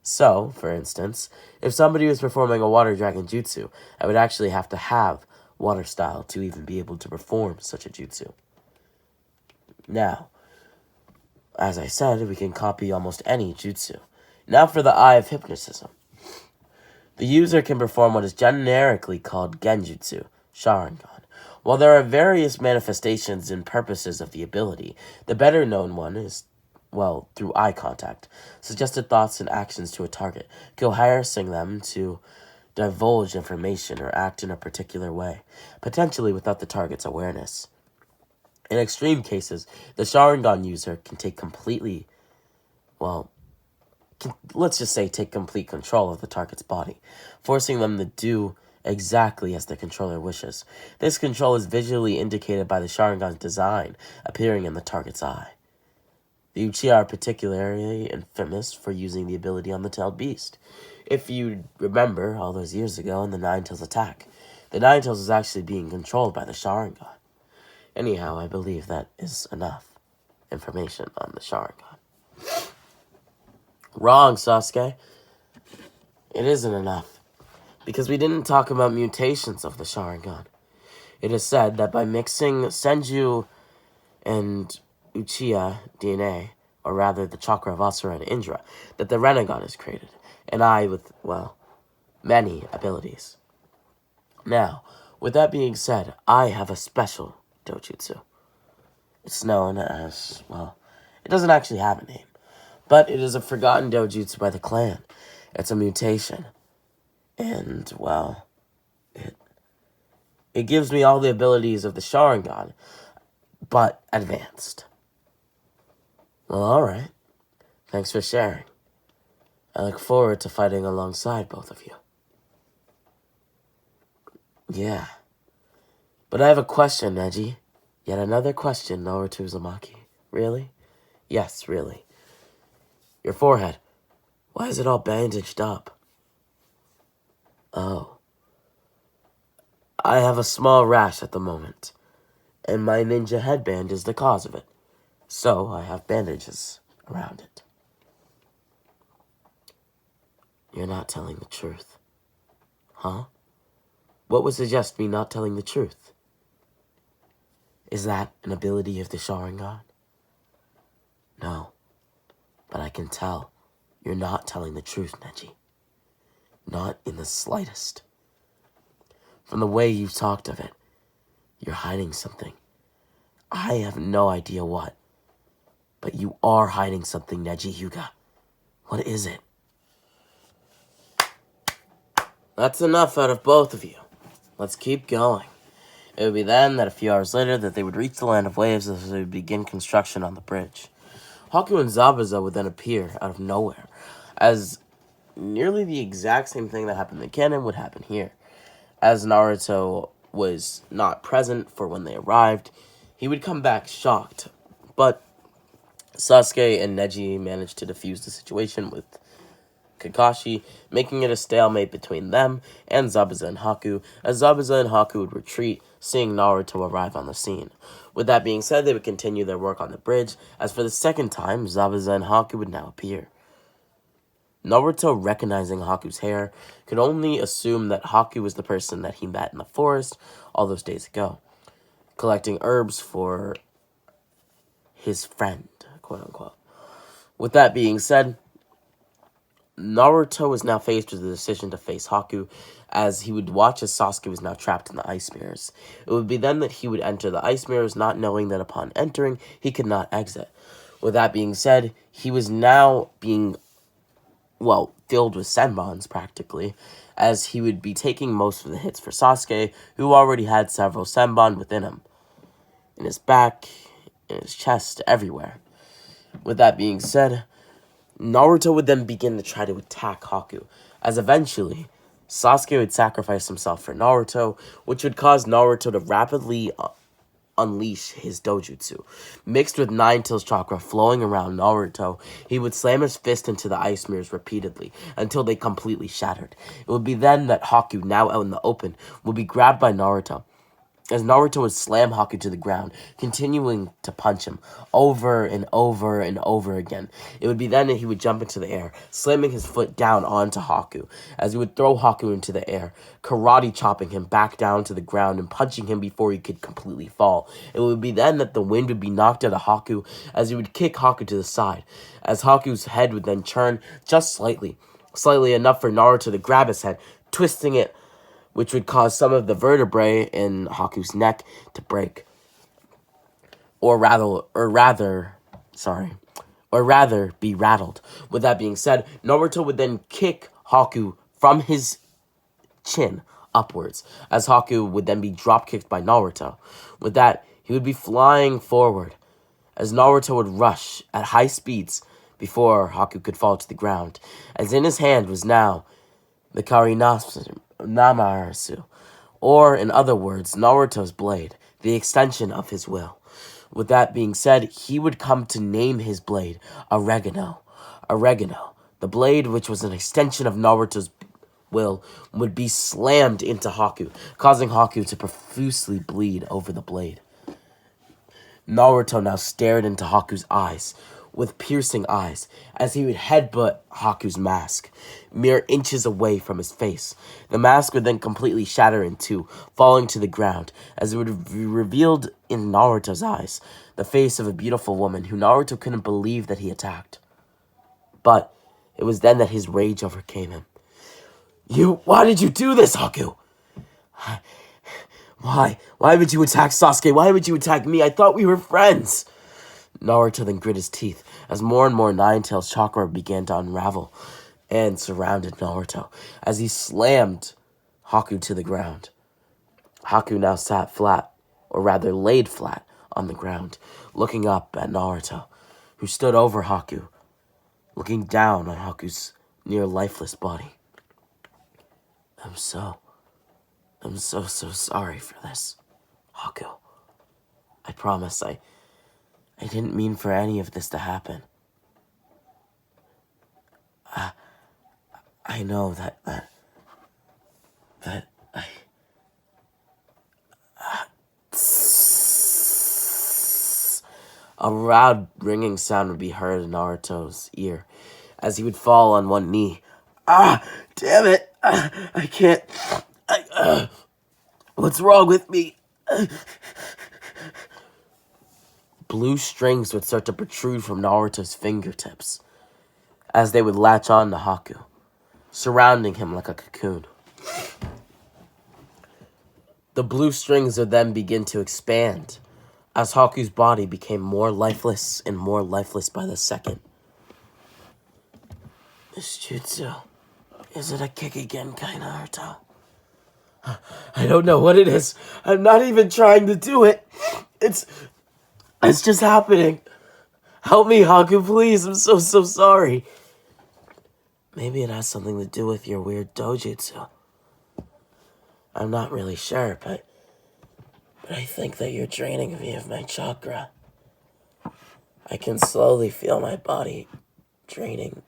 So, for instance, if somebody was performing a water dragon jutsu, I would actually have to have water style to even be able to perform such a jutsu. Now, as I said, we can copy almost any jutsu. Now for the Eye of Hypnotism. The user can perform what is generically called genjutsu, Sharingan. While there are various manifestations and purposes of the ability, the better known one is, through eye contact, suggested thoughts and actions to a target, coercing them to divulge information or act in a particular way, potentially without the target's awareness. In extreme cases, the Sharingan user can take complete control of the target's body, forcing them to do exactly as the controller wishes. This control is visually indicated by the Sharingan's design appearing in the target's eye. The Uchiha are particularly infamous for using the ability on the tailed beast. If you remember all those years ago in the Nine-Tails attack, the Nine-Tails was actually being controlled by the Sharingan. Anyhow, I believe that is enough information on the Sharingan. Wrong, Sasuke. It isn't enough, because we didn't talk about mutations of the Sharingan. It is said that by mixing Senju and Uchiha DNA, or rather the chakra of Asura and Indra, that the Rinnegan is created, an eye with, many abilities. Now, with that being said, I have a special Dojutsu. It's known as, it doesn't actually have a name, but it is a forgotten Dojutsu by the clan. It's a mutation, and, it gives me all the abilities of the Sharingan, but advanced. Well, alright. Thanks for sharing. I look forward to fighting alongside both of you. Yeah. But I have a question, Neji. Yet another question, Naruto Uzumaki. Really? Yes, really. Your forehead. Why is it all bandaged up? Oh. I have a small rash at the moment, and my ninja headband is the cause of it. So I have bandages around it. You're not telling the truth. Huh? What would suggest me not telling the truth? Is that an ability of the Sharingan? No. But I can tell you're not telling the truth, Neji. Not in the slightest. From the way you've talked of it, you're hiding something. I have no idea what. But you are hiding something, Neji Hyuga. What is it? That's enough out of both of you. Let's keep going. It would be then that a few hours later that they would reach the land of waves as they would begin construction on the bridge. Haku and Zabuza would then appear out of nowhere, as nearly the exact same thing that happened in canon would happen here, as Naruto was not present for when they arrived, he would come back shocked. But Sasuke and Neji managed to defuse the situation with Kakashi, making it a stalemate between them and Zabuza and Haku, as Zabuza and Haku would retreat, seeing Naruto arrive on the scene. With that being said, they would continue their work on the bridge, as for the second time, Zabuza and Haku would now appear. Naruto, recognizing Haku's hair, could only assume that Haku was the person that he met in the forest all those days ago, collecting herbs for his friend, quote-unquote. With that being said, Naruto was now faced with the decision to face Haku, as he would watch as Sasuke was now trapped in the ice mirrors. It would be then that he would enter the ice mirrors, not knowing that upon entering, he could not exit. With that being said, he was now being, filled with senbons, practically, as he would be taking most of the hits for Sasuke, who already had several senbon within him. In his back, in his chest, everywhere. With that being said, Naruto would then begin to try to attack Haku, as eventually, Sasuke would sacrifice himself for Naruto, which would cause Naruto to rapidly unleash his Dojutsu. Mixed with Nine-Tails chakra flowing around Naruto, he would slam his fist into the ice mirrors repeatedly, until they completely shattered. It would be then that Haku, now out in the open, would be grabbed by Naruto, as Naruto would slam Haku to the ground, continuing to punch him over and over and over again. It would be then that he would jump into the air, slamming his foot down onto Haku, as he would throw Haku into the air, karate chopping him back down to the ground and punching him before he could completely fall. It would be then that the wind would be knocked out of Haku, as he would kick Haku to the side, as Haku's head would then turn just slightly enough for Naruto to grab his head, twisting it, which would cause some of the vertebrae in Haku's neck to break. Or rather be rattled. With that being said, Naruto would then kick Haku from his chin upwards, as Haku would then be drop-kicked by Naruto. With that, he would be flying forward, as Naruto would rush at high speeds before Haku could fall to the ground, as in his hand was now the Namarusu, or in other words, Naruto's blade, the extension of his will. With that being said, he would come to name his blade Oregano. Oregano, the blade which was an extension of Naruto's will, would be slammed into Haku, causing Haku to profusely bleed over the blade. Naruto now stared into Haku's eyes, with piercing eyes, as he would headbutt Haku's mask, mere inches away from his face. The mask would then completely shatter in two, falling to the ground, as it would be revealed in Naruto's eyes, the face of a beautiful woman who Naruto couldn't believe that he attacked. But it was then that his rage overcame him. Why did you do this, Haku? Why? Why would you attack Sasuke? Why would you attack me? I thought we were friends. Naruto then grit his teeth, as more and more Nine-Tails chakra began to unravel and surrounded Naruto, as he slammed Haku to the ground. Haku now sat flat, or rather laid flat, on the ground, looking up at Naruto, who stood over Haku, looking down on Haku's near lifeless body. I'm so sorry for this, Haku. I promise I didn't mean for any of this to happen. I know that a loud ringing sound would be heard in Naruto's ear, as he would fall on one knee. Damn it! I can't. What's wrong with me? Blue strings would start to protrude from Naruto's fingertips, as they would latch on to Haku, surrounding him like a cocoon. The blue strings would then begin to expand, as Haku's body became more lifeless and more lifeless by the second. This jutsu, is it a Kikigenkai, Naruto? I don't know what it is. I'm not even trying to do it. It's just happening. Help me, Haku, please. I'm so sorry. Maybe it has something to do with your weird dojutsu. I'm not really sure, but But I think that you're draining me of my chakra. I can slowly feel my body draining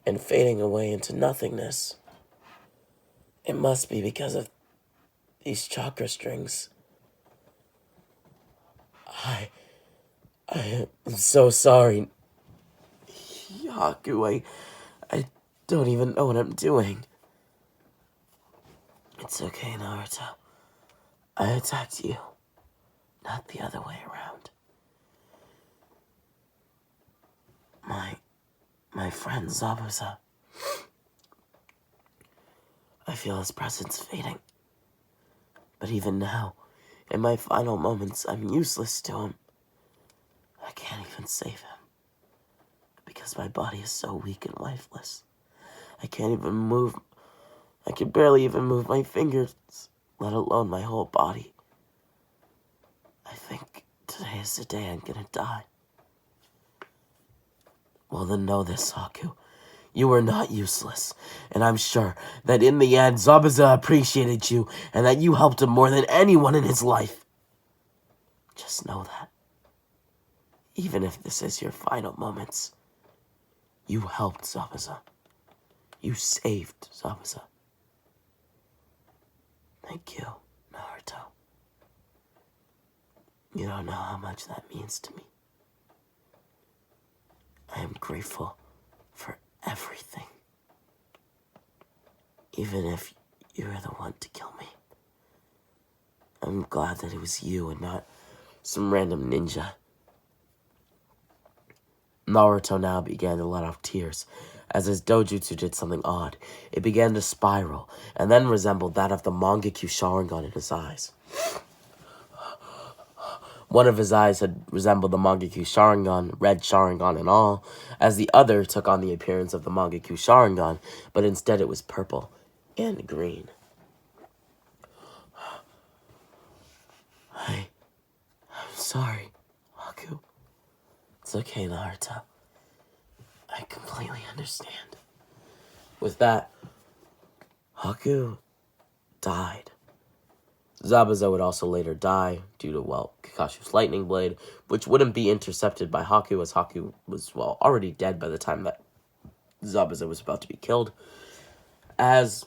and fading away into nothingness. It must be because of these chakra strings. I am so sorry. Haku, I don't even know what I'm doing. It's okay, Naruto. I attacked you, not the other way around. My friend Zabuza. I feel his presence fading. But even now, in my final moments, I'm useless to him. I can't even save him. Because my body is so weak and lifeless. I can't even move. I can barely even move my fingers, let alone my whole body. I think today is the day I'm gonna die. Well, then know this, Haku. You were not useless, and I'm sure that in the end, Zabuza appreciated you, and that you helped him more than anyone in his life. Just know that. Even if this is your final moments, you helped Zabuza. You saved Zabuza. Thank you, Naruto. You don't know how much that means to me. I am grateful for everything. Even if you were the one to kill me. I'm glad that it was you and not some random ninja. Naruto now began to let off tears, as his dojutsu did something odd. It began to spiral, and then resembled that of the Mangekyu Sharingan in his eyes. One of his eyes had resembled the Mangekyu Sharingan, red Sharingan and all, as the other took on the appearance of the Mangekyu Sharingan, but instead it was purple and green. I'm sorry, Haku. It's okay, Naruto. I completely understand. With that, Haku died. Zabuza would also later die due to, Kakashi's lightning blade, which wouldn't be intercepted by Haku, as Haku was, already dead by the time that Zabuza was about to be killed. As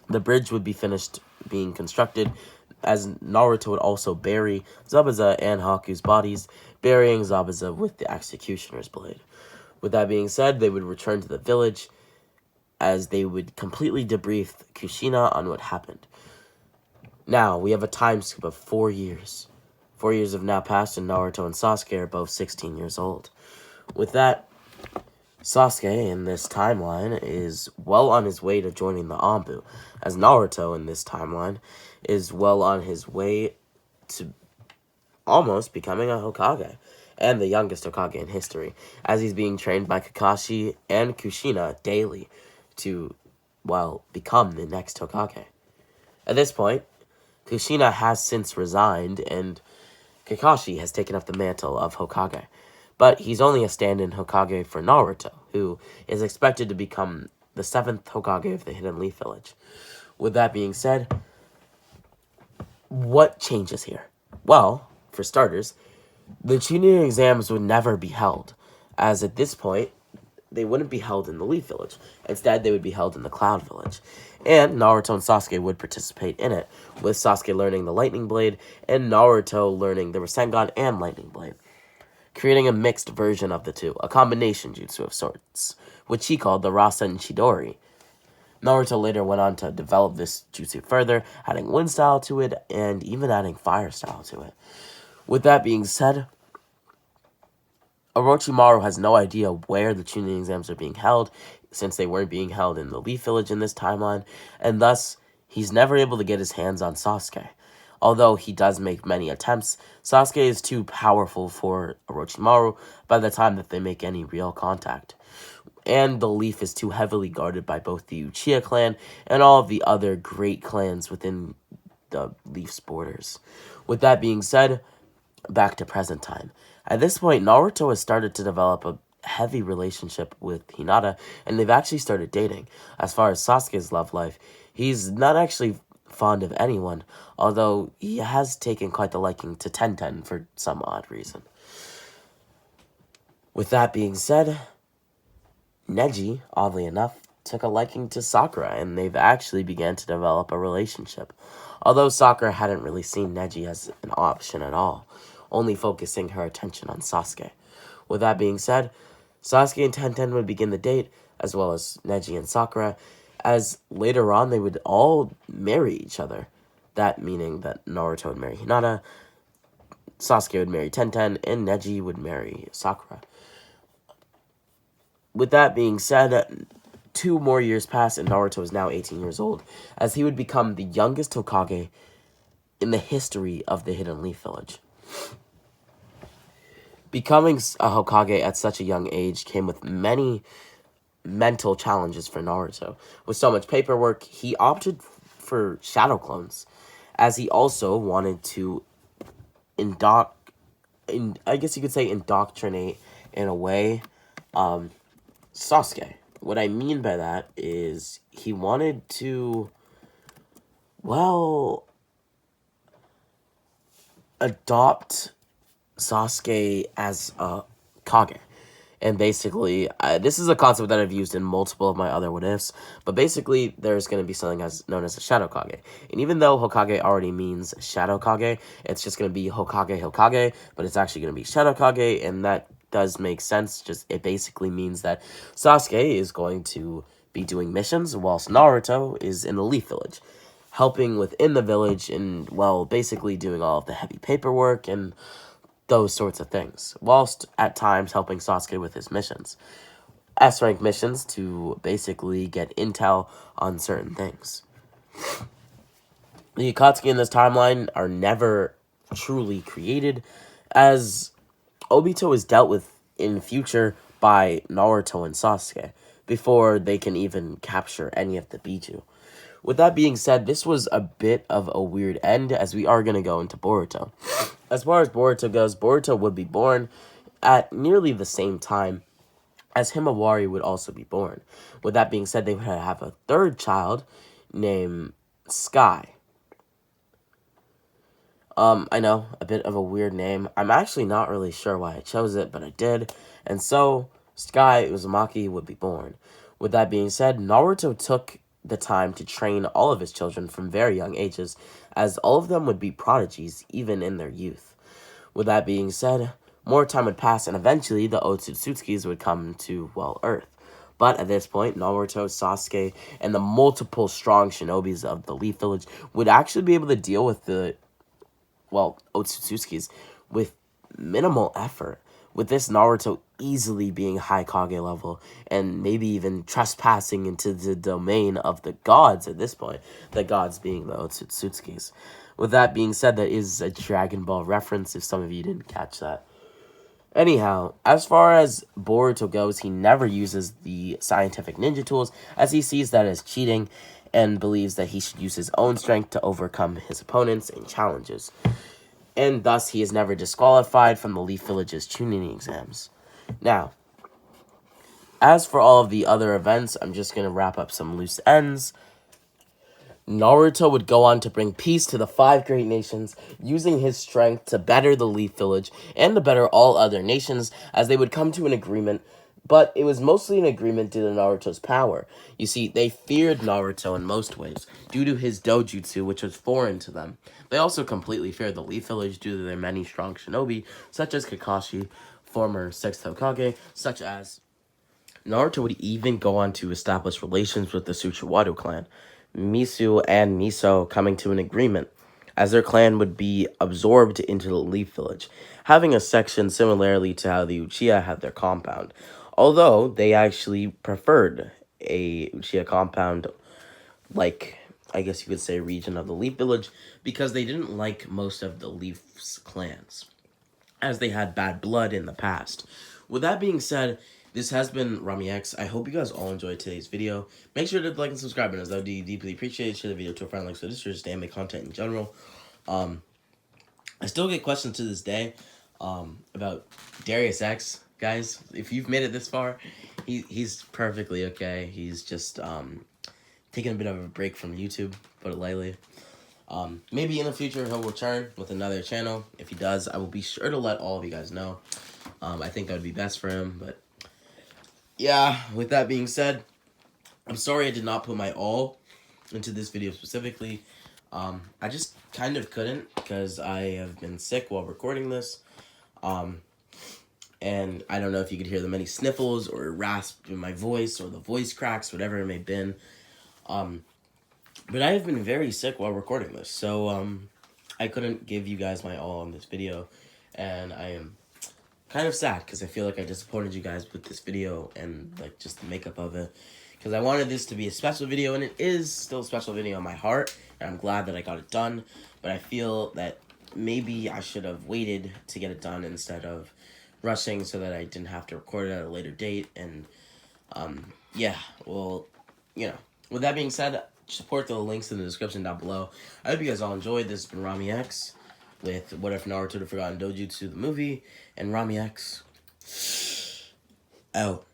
the bridge would be finished being constructed, as Naruto would also bury Zabuza and Haku's bodies, burying Zabuza with the executioner's blade. With that being said, they would return to the village, as they would completely debrief Kushina on what happened. Now, we have a time skip of 4 years. 4 years have now passed, and Naruto and Sasuke are both 16 years old. With that, Sasuke, in this timeline, is well on his way to joining the Anbu, as Naruto, in this timeline, is well on his way to almost becoming a Hokage, and the youngest Hokage in history, as he's being trained by Kakashi and Kushina daily to, become the next Hokage. At this point, Kushina has since resigned, and Kakashi has taken up the mantle of Hokage. But he's only a stand-in Hokage for Naruto, who is expected to become the 7th Hokage of the Hidden Leaf Village. With that being said, what changes here? Well, for starters, the Chunin exams would never be held, as at this point, they wouldn't be held in the Leaf Village. Instead, they would be held in the Cloud Village. And Naruto and Sasuke would participate in it, with Sasuke learning the Lightning Blade, and Naruto learning the Rasengan and Lightning Blade, creating a mixed version of the two, a combination jutsu of sorts, which he called the Rasen Chidori. Naruto later went on to develop this jutsu further, adding wind style to it, and even adding fire style to it. With that being said, Orochimaru has no idea where the Chunin exams are being held, since they weren't being held in the Leaf Village in this timeline, and thus, he's never able to get his hands on Sasuke. Although he does make many attempts, Sasuke is too powerful for Orochimaru by the time that they make any real contact. And the Leaf is too heavily guarded by both the Uchiha clan and all of the other great clans within the Leaf's borders. With that being said, back to present time. At this point, Naruto has started to develop a heavy relationship with Hinata, and they've actually started dating. As far as Sasuke's love life, he's not actually fond of anyone, although he has taken quite the liking to Tenten for some odd reason. With that being said, Neji, oddly enough, took a liking to Sakura, and they've actually began to develop a relationship. Although Sakura hadn't really seen Neji as an option at all, only focusing her attention on Sasuke. With that being said, Sasuke and Tenten would begin the date, as well as Neji and Sakura, as later on they would all marry each other. That meaning that Naruto would marry Hinata, Sasuke would marry Tenten, and Neji would marry Sakura. With that being said, 2 more years pass and Naruto is now 18 years old, as he would become the youngest Hokage in the history of the Hidden Leaf Village. Becoming a Hokage at such a young age came with many mental challenges for Naruto. With so much paperwork, he opted for shadow clones, as he also wanted to indoctrinate in a way Sasuke. What I mean by that is he wanted to, well, adopt Sasuke as a Kage. And basically, this is a concept that I've used in multiple of my other what-ifs, but basically, there's going to be something known as a Shadow Kage. And even though Hokage already means Shadow Kage, it's just going to be Hokage, but it's actually going to be Shadow Kage, and that does make sense. Just it basically means that Sasuke is going to be doing missions, whilst Naruto is in the Leaf Village, helping within the village and, well, basically doing all of the heavy paperwork and those sorts of things, whilst at times helping Sasuke with his missions. S-rank missions to basically get intel on certain things. The Akatsuki in this timeline are never truly created, as Obito is dealt with in future by Naruto and Sasuke, before they can even capture any of the Biju. With that being said, this was a bit of a weird end, as we are going to go into Boruto. As far as Boruto goes, Boruto would be born at nearly the same time as Himawari would also be born. With that being said, they would have a third child named Sky. I know, a bit of a weird name. I'm actually not really sure why I chose it, but I did. And so, Sky Uzumaki would be born. With that being said, Naruto took the time to train all of his children from very young ages, as all of them would be prodigies even in their youth. With that being said, more time would pass and eventually the Otsutsukis would come to, well, Earth. But at this point, Naruto, Sasuke, and the multiple strong shinobis of the Leaf Village would actually be able to deal with the, well, Otsutsukis with minimal effort. With this, Naruto easily being high Kage level, and maybe even trespassing into the domain of the gods at this point, the gods being the Otsutsukis. With that being said, that is a Dragon Ball reference, if some of you didn't catch that. Anyhow, as far as Boruto goes, he never uses the scientific ninja tools, as he sees that as cheating, and believes that he should use his own strength to overcome his opponents and challenges. And thus, he is never disqualified from the Leaf Village's Chunin exams. Now, as for all of the other events, I'm just going to wrap up some loose ends. Naruto would go on to bring peace to the 5 great nations, using his strength to better the Leaf Village and to better all other nations, as they would come to an agreement. But it was mostly an agreement due to Naruto's power. You see, they feared Naruto in most ways, due to his dojutsu, which was foreign to them. They also completely feared the Leaf Village due to their many strong shinobi, such as Kakashi, former 6th Hokage, such as Naruto would even go on to establish relations with the Tsuchiwado clan, Misu and Miso coming to an agreement, as their clan would be absorbed into the Leaf Village, having a section similarly to how the Uchiha had their compound, although they actually preferred a Uchiha compound, like, I guess you could say, region of the Leaf Village, because they didn't like most of the Leaf's clans, as they had bad blood in the past. With that being said, this has been Rami X. I hope you guys all enjoyed today's video. Make sure to like and subscribe, and as that would be deeply appreciated. Share the video to a friend, like, so this is just anime content in general. I still get questions to this day about Darius X, guys. If you've made it this far, he's perfectly okay. He's just taking a bit of a break from YouTube, put it lightly. Maybe in the future he'll return with another channel. If he does, I will be sure to let all of you guys know. I think that would be best for him. But yeah, with that being said, I'm sorry I did not put my all into this video specifically. I just kind of couldn't because I have been sick while recording this. And I don't know if you could hear the many sniffles or rasp in my voice or the voice cracks, whatever it may have been. But I have been very sick while recording this, so I couldn't give you guys my all on this video, and I am kind of sad because I feel like I disappointed you guys with this video and like just the makeup of it, because I wanted this to be a special video, and it is still a special video on my heart, and I'm glad that I got it done. But I feel that maybe I should have waited to get it done instead of rushing, so that I didn't have to record it at a later date. And yeah, well, you know, with that being said, support the links in the description down below. I hope you guys all enjoyed. This has been Rami X with What If Naruto the Forgotten Dojutsu the movie, and Rami X out.